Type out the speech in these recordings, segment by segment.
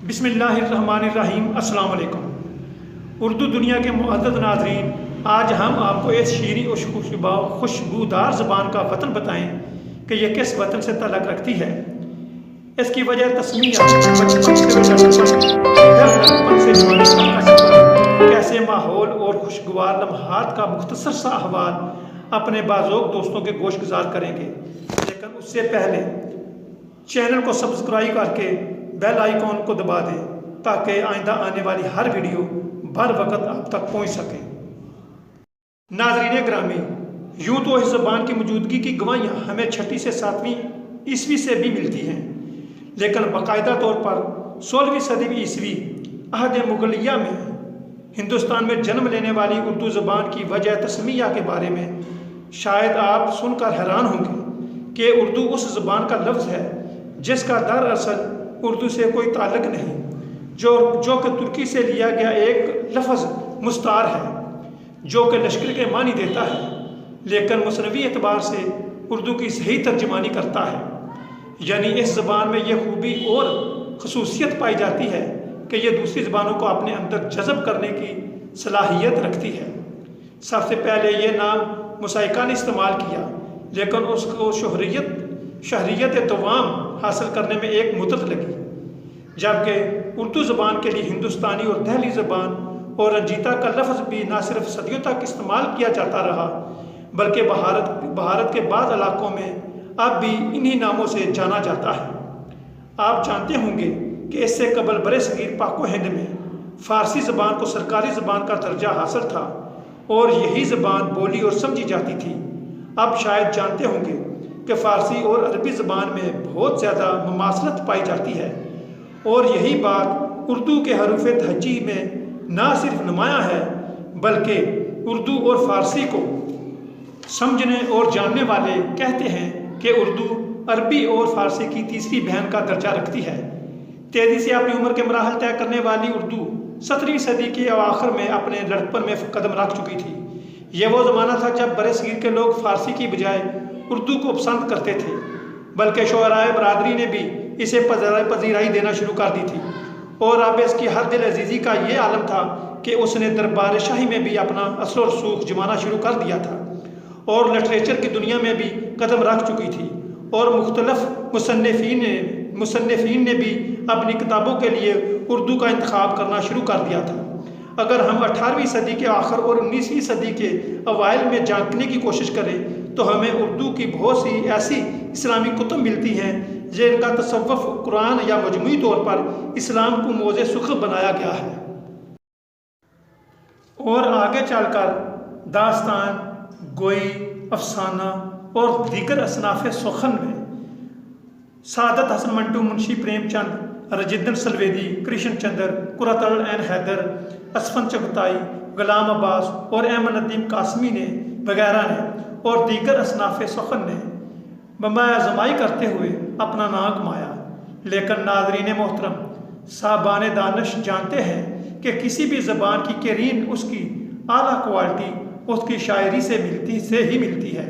بسم اللہ الرحمن الرحیم۔ السلام علیکم اردو دنیا کے معزز ناظرین، آج ہم آپ کو اس شیریں اور خوشبودار زبان کا وطن بتائیں کہ یہ کس وطن سے تعلق رکھتی ہے۔ اس کی وجہ تسمیہ کیسے ماحول اور خوشگوار لمحات کا مختصر سا احوال اپنے بازوق دوستوں کے گوش گزار کریں گے، لیکن اس سے پہلے چینل کو سبسکرائب کر کے بیل آئیکن کو دبا دیں تاکہ آئندہ آنے والی ہر ویڈیو بر وقت آپ تک پہنچ سکے۔ ناظرین گرامی، یوں تو اس زبان کی موجودگی کی گواہیاں ہمیں 6 سے 7ویں عیسوی سے بھی ملتی ہیں، لیکن باقاعدہ طور پر 16ویں صدی عیسوی عہد مغلیہ میں ہندوستان میں جنم لینے والی اردو زبان کی وجہ تسمیہ کے بارے میں شاید آپ سن کر حیران ہوں گے کہ اردو اس زبان کا لفظ ہے جس کا دراصل اردو سے کوئی تعلق نہیں، جو کہ ترکی سے لیا گیا ایک لفظ مستعار ہے جو کہ لشکر کے معنی دیتا ہے، لیکن مصنوعی اعتبار سے اردو کی صحیح ترجمانی کرتا ہے۔ یعنی اس زبان میں یہ خوبی اور خصوصیت پائی جاتی ہے کہ یہ دوسری زبانوں کو اپنے اندر جذب کرنے کی صلاحیت رکھتی ہے۔ سب سے پہلے یہ نام مسائقہ نے استعمال کیا، لیکن اس کو شہریت دوام حاصل کرنے میں ایک مدت لگی، جبکہ اردو زبان کے لیے ہندوستانی اور دہلی زبان اور رنجیتا کا لفظ بھی نہ صرف صدیوں تک استعمال کیا جاتا رہا بلکہ بھارت کے بعض علاقوں میں اب بھی انہی ناموں سے جانا جاتا ہے۔ آپ جانتے ہوں گے کہ اس سے قبل برصغیر پاک و ہند میں فارسی زبان کو سرکاری زبان کا درجہ حاصل تھا اور یہی زبان بولی اور سمجھی جاتی تھی۔ اب شاید جانتے ہوں گے کہ فارسی اور عربی زبان میں بہت زیادہ مماثلت پائی جاتی ہے، اور یہی بات اردو کے حروف تہجی میں نہ صرف نمایاں ہے بلکہ اردو اور فارسی کو سمجھنے اور جاننے والے کہتے ہیں کہ اردو عربی اور فارسی کی تیسری بہن کا درجہ رکھتی ہے۔ تیزی سے اپنی عمر کے مراحل طے کرنے والی اردو 17ویں صدی کے اواخر میں اپنے لڑکپن میں قدم رکھ چکی تھی۔ یہ وہ زمانہ تھا جب برصغیر کے لوگ فارسی کی بجائے اردو کو پسند کرتے تھے، بلکہ شعرائے برادری نے بھی اسے پذیرائی دینا شروع کر دی تھی، اور اب اس کی حد دل عزیزی کا یہ عالم تھا کہ اس نے دربار شاہی میں بھی اپنا اثر و رسوخ جمانا شروع کر دیا تھا اور لٹریچر کی دنیا میں بھی قدم رکھ چکی تھی، اور مختلف مصنفین نے بھی اپنی کتابوں کے لیے اردو کا انتخاب کرنا شروع کر دیا تھا۔ اگر ہم 18ویں صدی کے آخر اور 19ویں صدی کے اوائل میں جانچنے کی کوشش کریں تو ہمیں اردو کی بہت سی ایسی اسلامی کتب ملتی ہیں جن کا تصوف قرآن یا مجموعی طور پر اسلام کو موضع سخن بنایا گیا ہے، اور آگے چل کر داستان، گوئی، افسانہ اور دیگر اصناف سخن میں سعادت حسن منٹو، منشی پریم چند، رجندر سلویدی، کرشن چندر، قرۃ العین حیدر، اسفند چغتائی، غلام عباس اور احمد ندیم قاسمی نے وغیرہ نے اور دیگر اصناف سخن نے بمایہ زمائی کرتے ہوئے اپنا نام کمایا۔ لیکن ناظرین محترم، صاحبان دانش جانتے ہیں کہ کسی بھی زبان کی کرین اس کی اعلیٰ کوالٹی اس کی شاعری سے ہی ملتی ہے،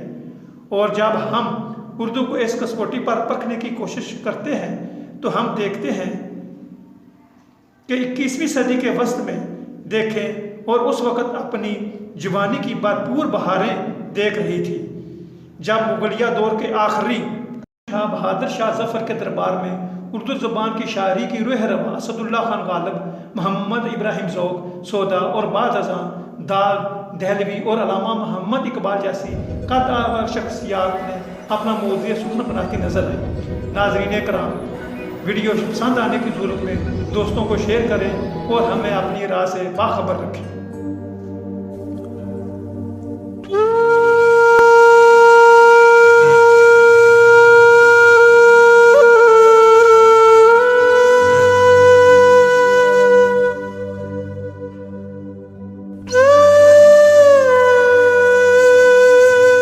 اور جب ہم اردو کو اس کسوٹی پر پرکھنے کی کوشش کرتے ہیں تو ہم دیکھتے ہیں کہ 21ویں صدی کے وسط میں دیکھیں اور اس وقت اپنی جوانی کی بھرپور بہاریں دیکھ رہی تھی، جب مغلیہ دور کے آخری شاہ بہادر شاہ ظفر کے دربار میں اردو زبان کی شاعری کی روح رواں اسد اللہ خان غالب، محمد ابراہیم ذوق سودا اور بعد ازاں داغ دہلوی اور علامہ محمد اقبال جیسی قد آور شخصیات نے اپنا موضوع سخن بناتی نظر آئی۔ ناظرین کرام، ویڈیو پسند آنے کی صورت میں دوستوں کو شیئر کریں اور ہمیں اپنی راہ سے باخبر رکھیں۔